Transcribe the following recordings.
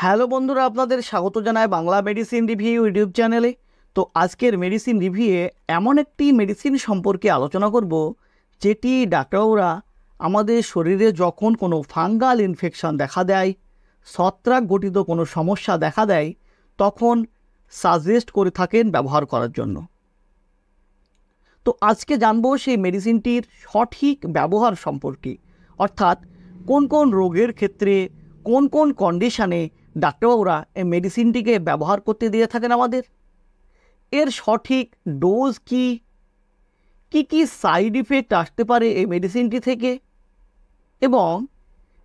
Hello বন্ধুরা, আপনাদের স্বাগত জানাই বাংলা মেডিসিন রিভিউ ইউটিউব চ্যানেলে। তো আজকের মেডিসিন রিভিউয়ে এমন একটি মেডিসিন সম্পর্কে আলোচনা করব যেটি ডাক্তাররা আমাদের শরীরে যখন কোনো ফাঙ্গাল ইনফেকশন দেখা দেয়, ছত্রাক গঠিত কোনো সমস্যা দেখা দেয়, তখন সাজেস্ট করে থাকেন ব্যবহার করার জন্য। তো আজকে জানবো সেই মেডিসিনটির সঠিক ব্যবহার সম্পর্কে, অর্থাৎ কোন কোন রোগের ক্ষেত্রে কোন কোন কন্ডিশানে ডাক্তারবাবুরা এই মেডিসিনটিকে ব্যবহার করতে দিয়ে থাকেন আমাদের, এর সঠিক ডোজ কি, কি সাইড ইফেক্ট আসতে পারে এই মেডিসিনটি থেকে, এবং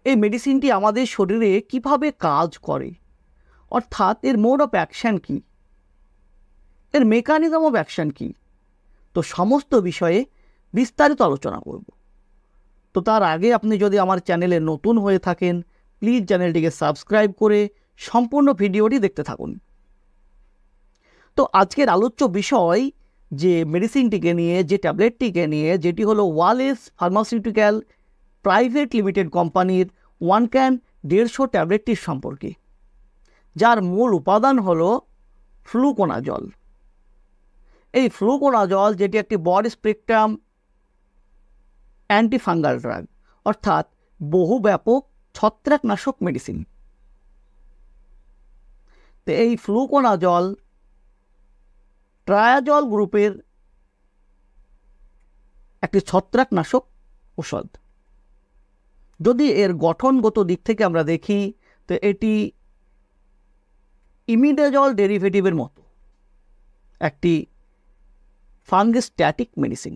এই মেডিসিনটি আমাদের শরীরে কিভাবে কাজ করে, অর্থাৎ এর মোড অফ অ্যাকশান কী, এর মেকানিজম অফ অ্যাকশান কী। তো সমস্ত বিষয়ে বিস্তারিত আলোচনা করব। তো তার আগে আপনি যদি আমার চ্যানেলে নতুন হয়ে থাকেন, প্লিজ চ্যানেলটিকে সাবস্ক্রাইব করে সম্পূর্ণ ভিডিওটি দেখতে থাকুন। তো আজকের আলোচ্য বিষয় যে মেডিসিনটিকে নিয়ে, যে ট্যাবলেটটিকে নিয়ে, যেটি হলো ওয়ালেস ফার্মাসিউটিক্যাল প্রাইভেট লিমিটেড কোম্পানির 1 ক্যান 150 ট্যাবলেটটির সম্পর্কে, যার মূল উপাদান হলো ফ্লুকোনাজল। এই ফ্লুকোনাজল যেটি একটি ব্রড স্পেকট্রাম অ্যান্টিফাঙ্গাল ড্রাগ, অর্থাৎ বহুব্যাপক ছত্রাকনাশক মেডিসিন। তো এই ফ্লুকোনাজল ট্রায়াজল গ্রুপের একটি ছত্রাকনাশক ঔষধ। যদি এর গঠনগত দিক থেকে আমরা দেখি, তো এটি ইমিডাজল ডেরিভেটিভের মতো একটি ফাঙ্গোস্ট্যাটিক মেডিসিন।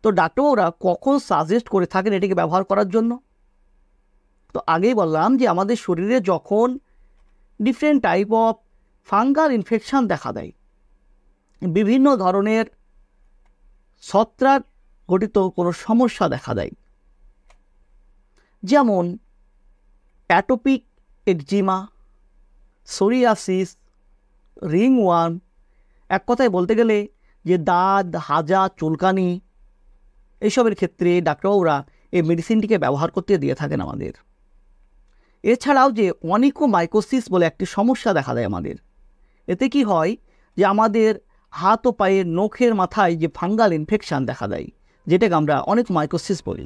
তো ডাক্তাররা কখন সাজেস্ট করে থাকেন এটিকে ব্যবহার করার জন্য? তো আগেই বললাম যে আমাদের শরীরে যখন different type of fungal infection দেখা দেয়, বিভিন্ন ধরনের ছত্রাক গঠিত কোনো সমস্যা দেখা দেয়, যেমন অ্যাটোপিক একজিমা, সোরিয়াসিস, রিংওয়ার্ম, এক কথায় বলতে গেলে যে দাঁত, হাজা, চুলকানি, এইসবের ক্ষেত্রে ডাক্তারবাবুরা এই মেডিসিনটিকে ব্যবহার করতে দিয়ে থাকেন আমাদের। এছাড়াও যে অনিকোমাইকোসিস বলে একটি সমস্যা দেখা দেয় আমাদের, এতে কি হয় যে আমাদের হাত ও পায়ের নখের মাথায় যে ফাঙ্গাল ইনফেকশান দেখা দেয়, যেটাকে আমরা অনিকোমাইকোসিস বলি,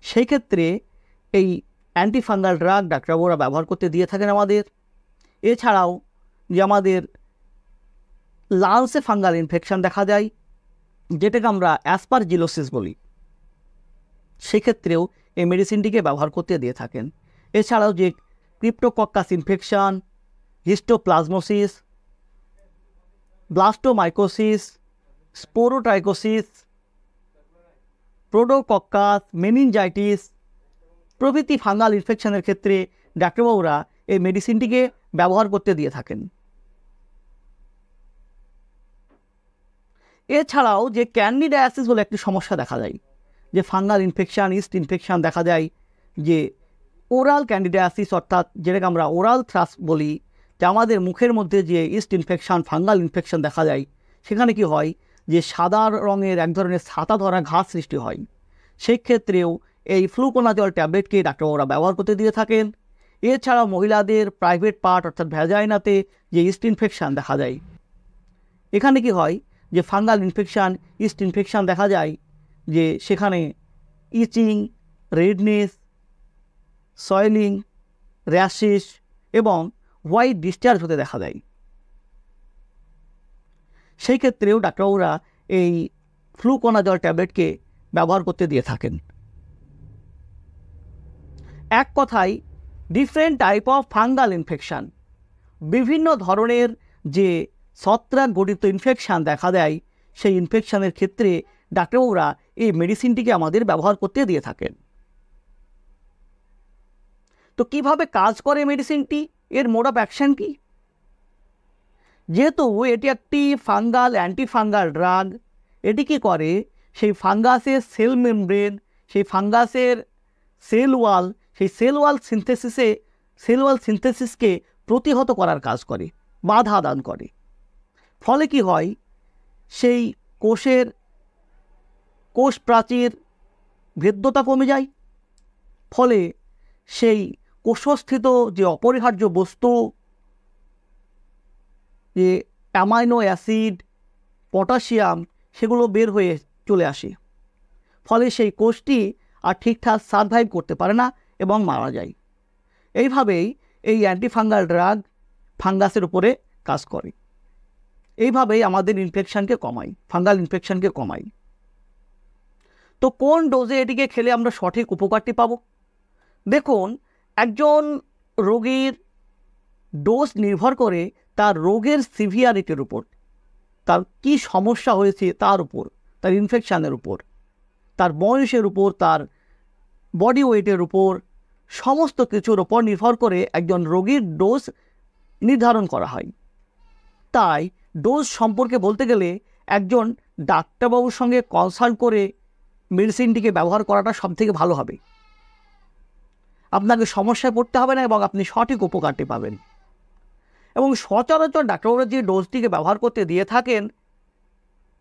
সেই ক্ষেত্রে এই অ্যান্টিফাঙ্গাল ড্রাগ ডাক্তারবাবুরা ব্যবহার করতে দিয়ে থাকেন আমাদের। এছাড়াও যে আমাদের লাংসে ফাঙ্গাল ইনফেকশান দেখা যায়, যেটাকে আমরা অ্যাসপারজিলোসিস বলি, সেক্ষেত্রেও এই মেডিসিনটিকে ব্যবহার করতে দিয়ে থাকেন। এছাড়াও যে ক্রিপ্টোকক্কাস ইনফেকশান, হিস্টোপ্লাজমোসিস, ব্লাস্টোমাইকোসিস, স্পোরোটাইকোসিস, প্রোডোকক্কাস, মেনিনজাইটিস প্রভৃতি ফাঙ্গাল ইনফেকশনের ক্ষেত্রে ডাক্তারবাবুরা এই মেডিসিনটিকে ব্যবহার করতে দিয়ে থাকেন। এছাড়াও যে ক্যান্ডিডিয়াসিস বলে একটি সমস্যা দেখা যায়, যে ফাঙ্গাল ইনফেকশান, ইস্ট ইনফেকশান দেখা যায়, যে ওরাল ক্যান্ডিডিয়াসিস, অর্থাৎ যেটাকে আমরা ওরাল থ্রাস বলি, যে আমাদের মুখের মধ্যে যে ইস্ট ইনফেকশান, ফাঙ্গাল ইনফেকশান দেখা যায়, সেখানে কি হয় যে সাদা রঙের এক ধরনের ছাতা ধরা ঘাস সৃষ্টি হয়। সেই ক্ষেত্রেও এই ফ্লুকোনাজল ট্যাবলেটকে ডাক্তারবাবুরা ব্যবহার করতে দিয়ে থাকেন। এছাড়াও মহিলাদের প্রাইভেট পার্ট, অর্থাৎ ভ্যাজাইনাতে যে ইস্ট ইনফেকশান দেখা যায়, এখানে কি হয় যে ফাঙ্গাল ইনফেকশান, ইস্ট ইনফেকশান দেখা যায়, যে সেখানে ইচিং, রেডনেস, সয়েলিং, র্যাশেস এবং হোয়াইট ডিসচার্জ হতে দেখা দেয়। সেই ক্ষেত্রেও ডাক্তারবাবুরা এই ফ্লুকোনাজল ট্যাবলেটকে ব্যবহার করতে দিয়ে থাকেন। এক কথায় different type of fungal infection, বিভিন্ন ধরনের যে ছত্রাক গঠিত ইনফেকশান দেখা দেয়, সেই ইনফেকশানের ক্ষেত্রে ডাক্তারবাবুরা এই মেডিসিনটিকে আমাদের ব্যবহার করতে দিয়ে থাকেন। তো কিভাবে কাজ করে মেডিসিনটি, এর মোড অফ অ্যাকশান কি? যেহেতু এটি একটি ফাঙ্গাল অ্যান্টিফাঙ্গাল ড্রাগ, এটি কী করে, সেই ফাঙ্গাসের সেল মেমব্রেন, সেই ফাঙ্গাসের সেল ওয়াল, সেই সেল ওয়াল সিনথেসিসকে প্রতিহত করার কাজ করে, বাধা দান করে। ফলে কি হয়, সেই কোষ প্রাচীর ভেদ্যতা কমে যায়, ফলে সেই কোষস্থিত যে অপরিহার্য বস্তু, যে অ্যামাইনো অ্যাসিড, পটাশিয়াম, সেগুলো বের হয়ে চলে আসে। ফলে সেই কোষটি আর ঠিকঠাক সারভাইভ করতে পারে না এবং মারা যায়। এইভাবেই এই অ্যান্টিফাঙ্গাল ড্রাগ ফাঙ্গাসের উপরে কাজ করে। এইভাবেই আমাদের ইনফেকশানকে কমায়, ফাঙ্গাল ইনফেকশানকে কমায়। তো কোন ডোজে এটিকে খেলে আমরা সঠিক উপকারটি পাব? দেখুন, একজন রোগীর ডোজ নির্ভর করে তার রোগের সিভিয়ারিটির উপর, তার কি সমস্যা হয়েছে তার উপর, তার ইনফেকশানের উপর, তার বয়সের উপর, তার বডি ওয়েটের উপর, সমস্ত কিছুর উপর নির্ভর করে একজন রোগীর ডোজ নির্ধারণ করা হয়। তাই ডোজ সম্পর্কে বলতে গেলে একজন ডাক্তারবাবুর সঙ্গে কনসাল্ট করে মেডিসিনটিকে ব্যবহার করাটা সবথেকে ভালো হবে। আপনাকে সমস্যায় পড়তে হবে না এবং আপনি সঠিক উপকারটি পাবেন। এবং সচরাচর ডাক্তারবাবুরা যে ডোজটিকে ব্যবহার করতে দিয়ে থাকেন,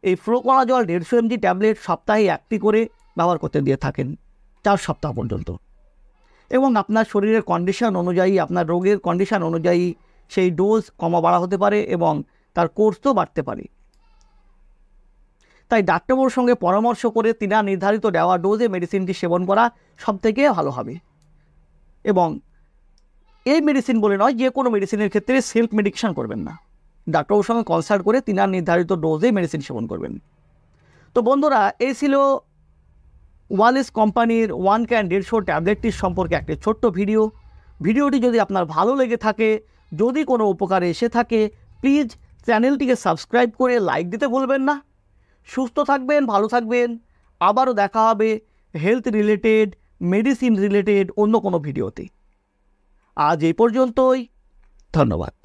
এই ফ্লোকোনাজল 150 mg ট্যাবলেট সপ্তাহে একটি করে ব্যবহার করতে দিয়ে থাকেন 4 সপ্তাহ পর্যন্ত। এবং আপনার শরীরের কন্ডিশন অনুযায়ী, আপনার রোগের কন্ডিশন অনুযায়ী সেই ডোজ কমা বাড়া হতে পারে এবং তার কোর্সও বাড়তে পারে। তাই ডাক্তারবাবুর সঙ্গে পরামর্শ করে তিনার নির্ধারিত দেওয়া ডোজে মেডিসিনটি সেবন করা সবথেকে ভালো হবে। এবং এই মেডিসিন বলে নয়, যে কোনো মেডিসিনের ক্ষেত্রে সেলফ মেডিকেশন করবেন না, ডাক্তারবাবুর সঙ্গে কনসাল্ট করে তিনার নির্ধারিত ডোজে মেডিসিন সেবন করবেন। তো বন্ধুরা, এই ছিল ওয়ালেস কোম্পানির 1 ক্যান 150 ট্যাবলেটটির সম্পর্কে একটি ছোট্ট ভিডিও। ভিডিওটি যদি আপনার ভালো লেগে থাকে, যদি কোনো উপকারে এসে থাকে, প্লিজ চ্যানেলটিকে সাবস্ক্রাইব করে লাইক দিতে ভুলবেন না। সুস্থ থাকবেন, ভালো থাকবেন। আবারও দেখা হবে হেলথ রিলেটেড, মেডিসিন রিলেটেড অন্য কোনো ভিডিওতে। আজ এই পর্যন্তই। ধন্যবাদ।